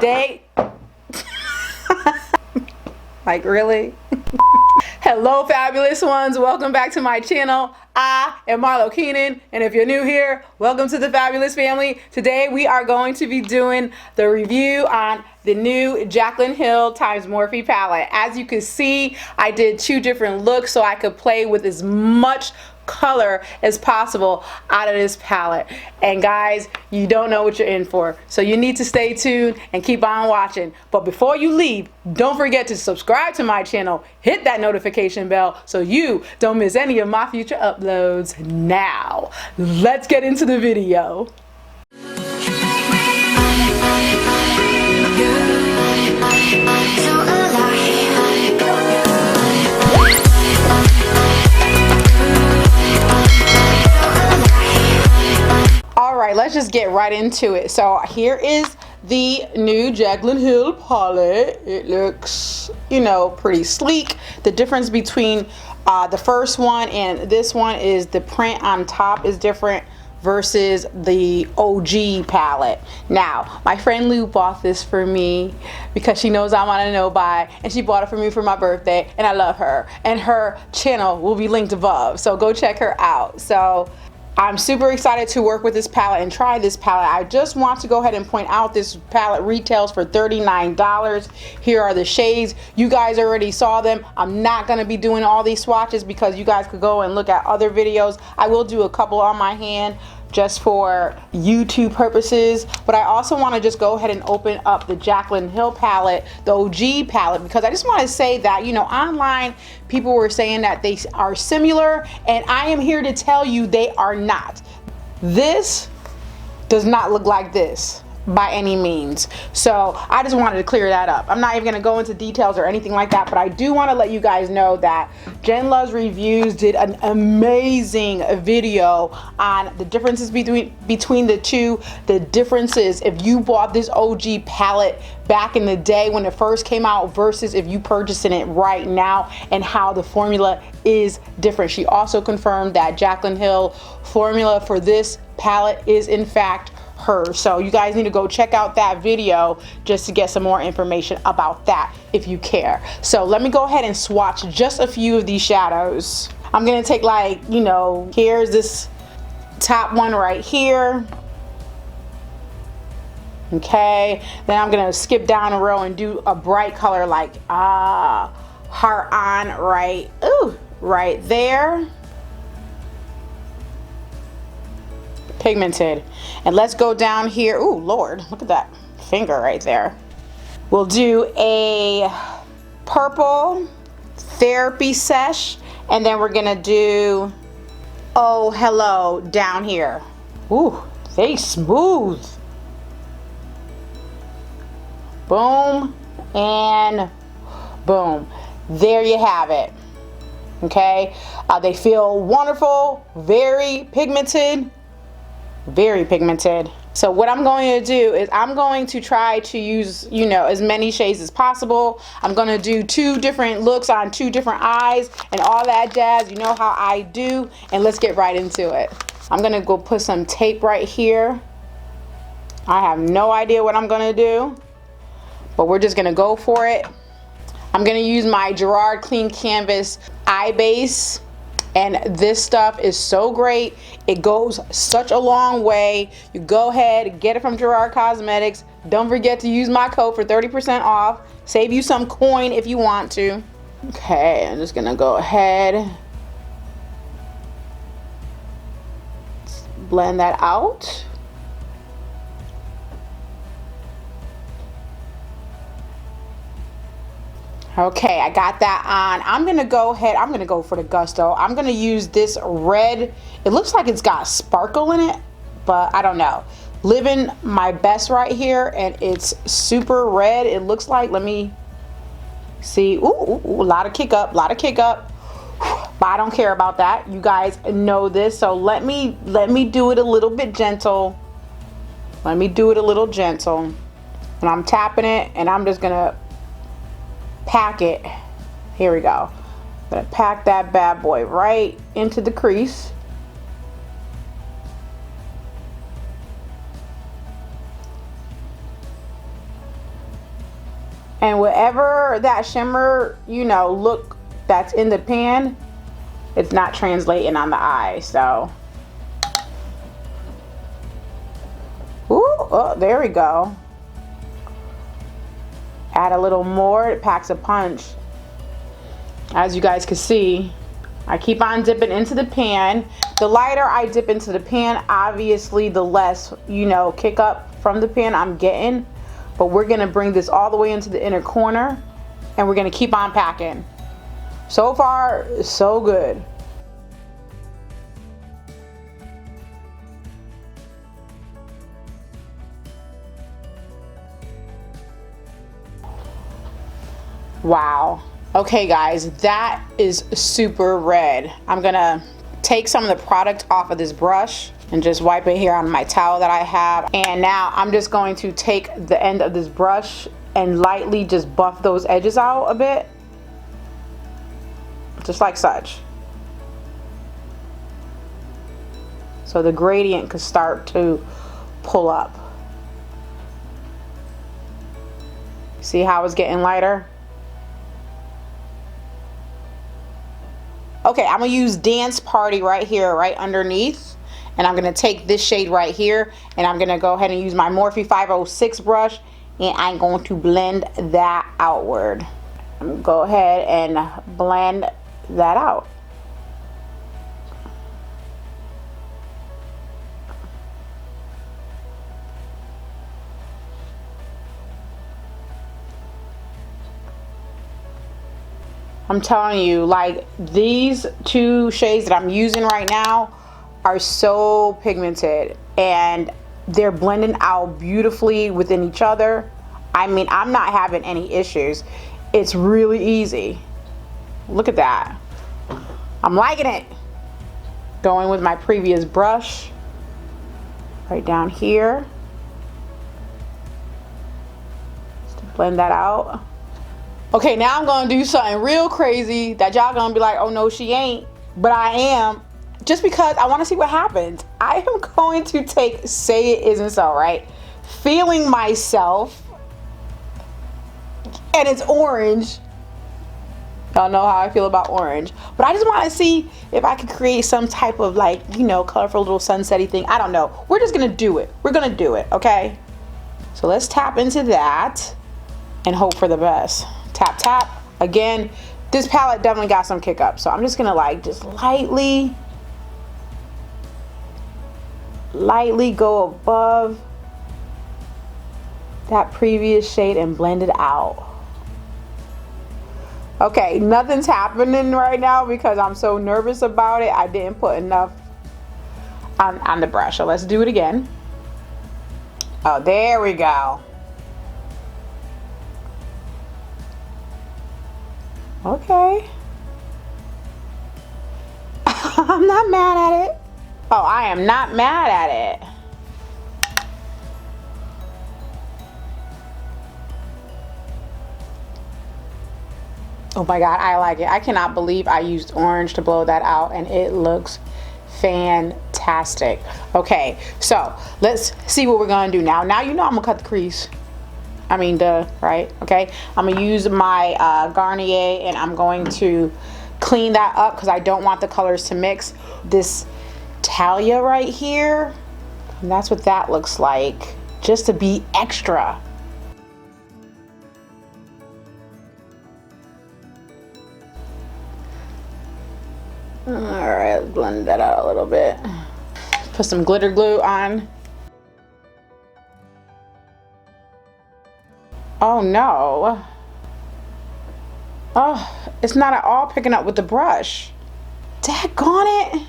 today, like really? Hello fabulous ones, welcome back to my channel. I am Marlo Keenan, and if you're new here, welcome to the fabulous family. Today we are going to be doing the review on the new Jaclyn Hill times Morphe palette. As you can see, I did two different looks so I could play with as much color as possible out of this palette. And guys, you don't know what you're in for, so you need to stay tuned and keep on watching. But before you leave, don't forget to subscribe to my channel, hit that notification bell so you don't miss any of my future uploads. Now let's get into the video. Alright, let's just get right into it. So here is the new Jaclyn Hill palette. It looks, you know, pretty sleek. The difference between the first one and this one is the print on top is different versus the OG palette. Now, my friend Lou bought this for me because she knows I'm on a no buy, and she bought it for me for my birthday, and I love her. And her channel will be linked above, so go check her out. So I'm super excited to work with this palette and try this palette. I just want to go ahead and point out this palette retails for $39. Here are the shades. You guys already saw them. I'm not going to be doing all these swatches because you guys could go and look at other videos. I will do a couple on my hand just for YouTube purposes, but I also want to just go ahead and open up the Jaclyn Hill palette, the OG palette, because I just want to say that, you know, online people were saying that they are similar, and I am here to tell you they are not. This does not look like this by any means, so I just wanted to clear that up. I'm not even going to go into details or anything like that, but I do want to let you guys know that Jen Loves Reviews did an amazing video on the differences between the two, the differences if you bought this OG palette back in the day when it first came out versus if you purchasing it right now, and how the formula is different. She also confirmed that Jaclyn Hill formula for this palette is in fact her. So you guys need to go check out that video just to get some more information about that if you care. So let me go ahead and swatch just a few of these shadows. I'm gonna take, like, you know, here's this top one right here. Okay, then I'm gonna skip down a row and do a bright color like heart on right there. Pigmented. And let's go down here. Ooh, Lord, look at that finger right there. We'll do a purple therapy sesh, and then we're gonna do oh hello down here. Ooh, they smooth. Boom and boom. There you have it. Okay, they feel wonderful, very pigmented. Very pigmented. So what I'm going to do is I'm going to try to use, you know, as many shades as possible. I'm going to do two different looks on two different eyes and all that jazz. You know how I do. And let's get right into it. I'm going to go put some tape right here. I have no idea what I'm going to do, but we're just going to go for it. I'm going to use my Gerard Clean Canvas eye base. And this stuff is so great. It goes such a long way. You go ahead, get it from Gerard Cosmetics. Don't forget to use my code for 30% off. Save you some coin if you want to. Okay, I'm just gonna go ahead. Blend that out. Okay, I got that on. I'm gonna go ahead, I'm gonna go for the gusto. I'm gonna use this red. It looks like it's got sparkle in it, but I don't know. Living my best right here, and it's super red. It looks like, let me see. Ooh, a lot of kick up, a lot of kick up. But I don't care about that. You guys know this, so let me do it a little bit gentle. Let me do it a little gentle. And I'm tapping it, and I'm just gonna pack it. Here we go. I'm gonna pack that bad boy right into the crease. And whatever that shimmer, you know, look that's in the pan, it's not translating on the eye. So, ooh, oh, there we go. Add a little more, it packs a punch. As you guys can see, I keep on dipping into the pan. The lighter I dip into the pan, obviously the less, you know, kick up from the pan I'm getting. But we're gonna bring this all the way into the inner corner and we're gonna keep on packing. So far, so good. Wow. Okay guys, that is super red. I'm gonna take some of the product off of this brush and just wipe it here on my towel that I have. And now I'm just going to take the end of this brush and lightly just buff those edges out a bit. Just like such. So the gradient could start to pull up. See how it's getting lighter? Okay, I'm gonna use Dance Party right here, right underneath. And I'm gonna take this shade right here and I'm gonna go ahead and use my Morphe 506 brush and I'm going to blend that outward. I'm gonna go ahead and blend that out. I'm telling you, like, these two shades that I'm using right now are so pigmented and they're blending out beautifully within each other. I mean, I'm not having any issues. It's really easy. Look at that. I'm liking it. Going with my previous brush right down here. Just to blend that out. Okay, now I'm gonna do something real crazy that y'all gonna be like, oh no, she ain't. But I am, just because I wanna see what happens. I am going to take Say It Isn't So, right? Feeling myself, and it's orange. Y'all know how I feel about orange. But I just wanna see if I could create some type of, like, you know, colorful little sunsetty thing. I don't know. We're just gonna do it. We're gonna do it, okay? So let's tap into that and hope for the best. Tap, tap. Again, this palette definitely got some kick up. So I'm just gonna, like, just lightly go above that previous shade and blend it out. Okay, nothing's happening right now because I'm so nervous about it. I didn't put enough on the brush. So let's do it again. Oh, there we go. Okay. I'm not mad at it. Oh, I am not mad at it. Oh my God, I like it. I cannot believe I used orange to blow that out and it looks fantastic. Okay, so let's see what we're gonna do now. Now you know I'm gonna cut the crease. I mean, duh, right? Okay, I'm gonna use my Garnier and I'm going to clean that up because I don't want the colors to mix. This Talia right here, and that's what that looks like, just to be extra. All right, let's blend that out a little bit. Put some glitter glue on. Oh no. Oh, it's not at all picking up with the brush. Daggone it.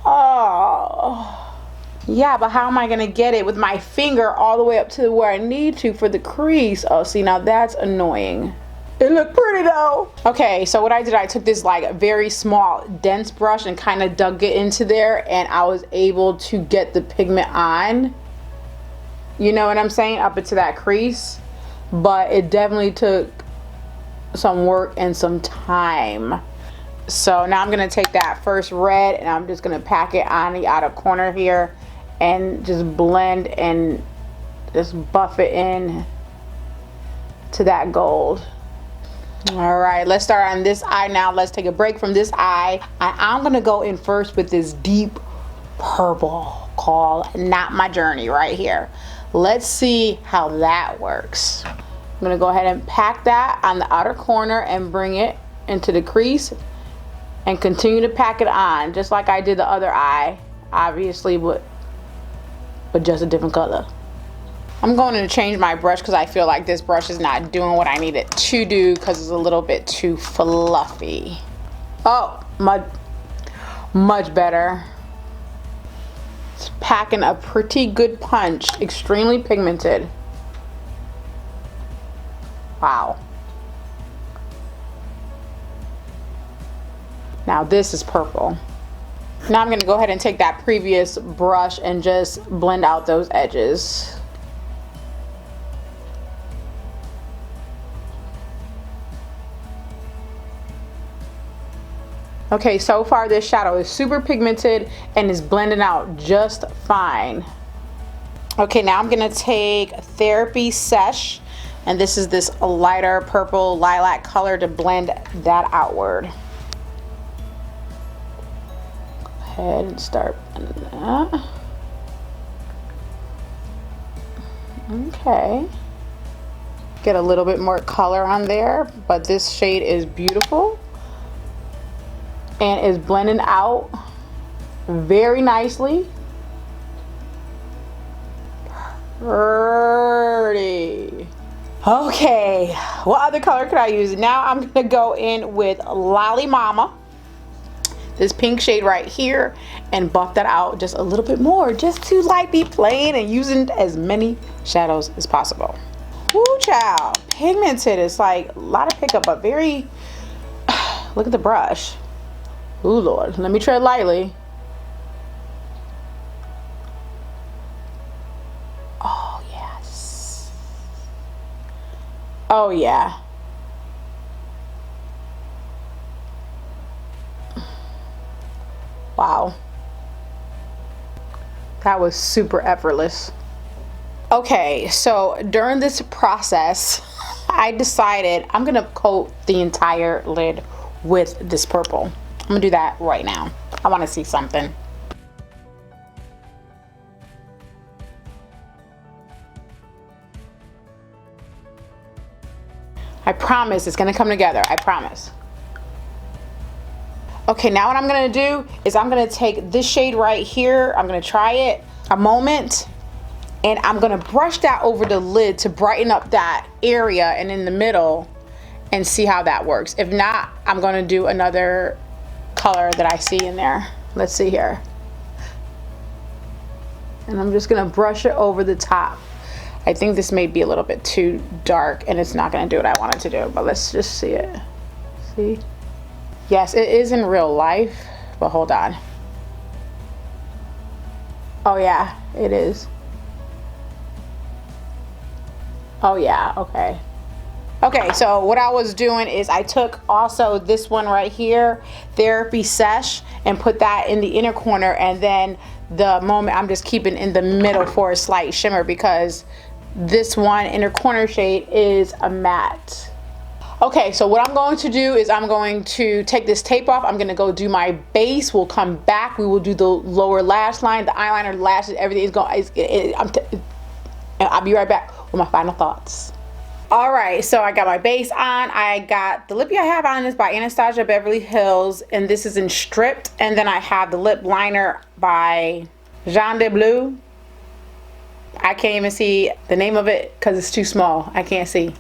Oh. Yeah, but how am I gonna get it with my finger all the way up to where I need to for the crease? Oh, see, now that's annoying. It looked pretty though. Okay, so what I did, I took this like very small dense brush and kind of dug it into there and I was able to get the pigment on. You know what I'm saying? Up into that crease. But it definitely took some work and some time. So now I'm gonna take that first red and I'm just gonna pack it on the outer corner here and just blend and just buff it in to that gold. All right, let's start on this eye now. Let's take a break from this eye. I'm gonna go in first with this deep purple called Not My Journey right here. Let's see how that works. I'm gonna go ahead and pack that on the outer corner and bring it into the crease and continue to pack it on just like I did the other eye, obviously, but just a different color. I'm going to change my brush because I feel like this brush is not doing what I need it to do because it's a little bit too fluffy. Oh, much better. It's packing a pretty good punch, extremely pigmented. Wow. Now this is purple. Now I'm going to go ahead and take that previous brush and just blend out those edges. Okay, so far this shadow is super pigmented and is blending out just fine. Okay, now I'm going to take Therapy Sesh, and this is this lighter purple lilac color to blend that outward. Ahead and start blending that. Okay, get a little bit more color on there, but this shade is beautiful and is blending out very nicely. Pretty. Okay, what other color could I use? Now I'm gonna go in with Lolly Mama, this pink shade right here, and buff that out just a little bit more, just to like be playing and using as many shadows as possible. Woo child, pigmented. It's like a lot of pickup, but very, look at the brush. Ooh Lord, let me tread lightly. Oh yes. Oh yeah. Wow, that was super effortless. Okay, so during this process, I decided I'm gonna coat the entire lid with this purple. I'm gonna do that right now. I wanna see something. I promise it's gonna come together, I promise. Okay, now what I'm gonna do is I'm gonna take this shade right here, I'm gonna try it a moment, and I'm gonna brush that over the lid to brighten up that area and in the middle and see how that works. If not, I'm gonna do another color that I see in there. Let's see here. And I'm just gonna brush it over the top. I think this may be a little bit too dark and it's not gonna do what I want it to do, but let's just see it. See? Yes, it is in real life, but hold on. Oh yeah, it is. Oh yeah, okay. Okay, so what I was doing is I took also this one right here, Therapy Sesh, and put that in the inner corner, and then the moment I'm just keeping in the middle for a slight shimmer because this one inner corner shade is a matte. Okay, so what I'm going to do is I'm going to take this tape off. I'm gonna go do my base. We'll come back. We will do the lower lash line, the eyeliner, lashes, everything is going. I'll be right back with my final thoughts. All right, so I got my base on. I got the lippy I have on is by Anastasia Beverly Hills, and this is in Stripped. And then I have the lip liner by Jean de Bleu. I can't even see the name of it because it's too small. I can't see.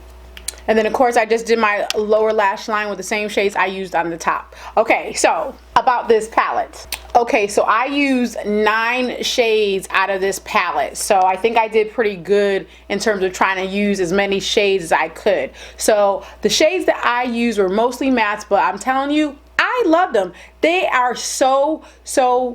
And then of course I just did my lower lash line with the same shades I used on the top. Okay, so about this palette. Okay, so I used 9 shades out of this palette. So I think I did pretty good in terms of trying to use as many shades as I could. So the shades that I used were mostly mattes, but I'm telling you, I I love them. They are so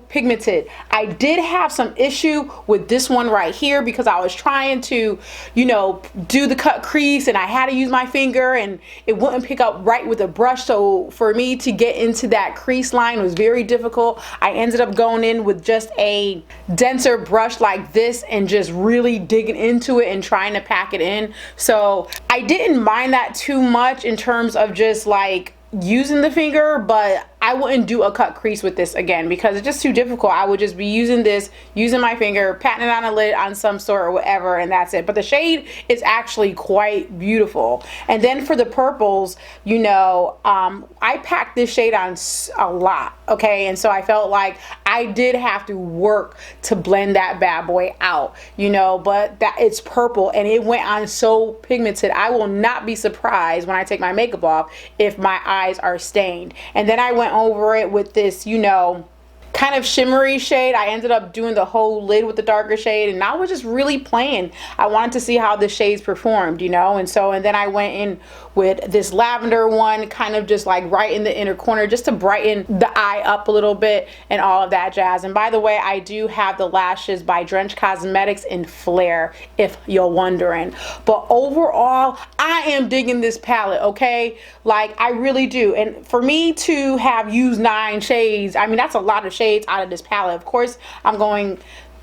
pigmented. I did have some issue with this one right here because I was trying to, you know, do the cut crease and I had to use my finger and it wouldn't pick up right with a brush. So for me to get into that crease line was very difficult. I ended up going in with just a denser brush like this and just really digging into it and trying to pack it in. So I didn't mind that too much in terms of just like using the finger, but I wouldn't do a cut crease with this again because it's just too difficult. I would just be using this, using my finger, patting it on a lid on some sort or whatever, and that's it. But the shade is actually quite beautiful. And then for the purples, you know, I packed this shade on a lot, okay? And so I felt like I did have to work to blend that bad boy out, you know, but that it's purple and it went on so pigmented. I will not be surprised when I take my makeup off if my eyes are stained. And then I went over it with this, you know, kind of shimmery shade. I ended up doing the whole lid with the darker shade and I was just really playing. I wanted to see how the shades performed, you know, and then I went in with this lavender one, kind of just like right in the inner corner just to brighten the eye up a little bit and all of that jazz. And by the way, I do have the lashes by Drench Cosmetics in Flare, if you're wondering. But overall, I am digging this palette, okay? Like, I really do. And for me to have used 9 shades, I mean, that's a lot of shades out of this palette. Of course, I'm going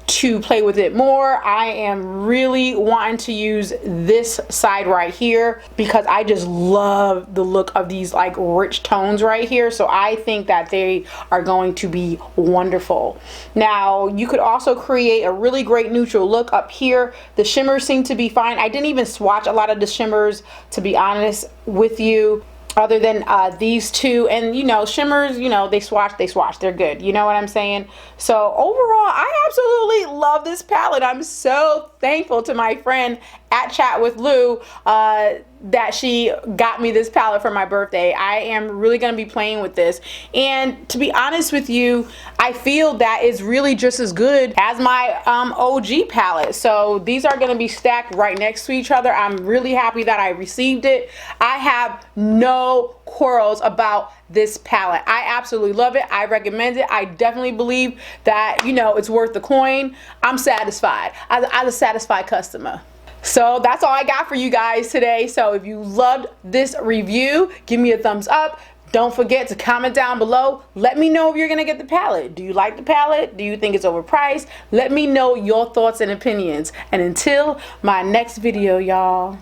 to play with it more. I am really wanting to use this side right here because I just love the look of these like rich tones right here. So I think that they are going to be wonderful. Now you could also create a really great neutral look up here. The shimmers seem to be fine. I didn't even swatch a lot of the shimmers, to be honest with you, other than these two. And you know, shimmers, you know, they swatch, they're good, you know what I'm saying? So overall, I absolutely love this palette. I'm so thankful to my friend at Chat with Lou that she got me this palette for my birthday. I am really going to be playing with this, and to be honest with you, I feel that it's really just as good as my OG palette. So these are going to be stacked right next to each other. I'm really happy that I received it. I have no quarrels about this palette. I absolutely love it. I recommend it. I definitely believe that, you know, it's worth the coin. I'm satisfied. I'm a satisfied customer. So that's all I got for you guys today. So if you loved this review, give me a thumbs up. Don't forget to comment down below. Let me know if you're gonna get the palette. Do you like the palette? Do you think it's overpriced? Let me know your thoughts and opinions. And until my next video, y'all,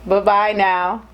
bye-bye now.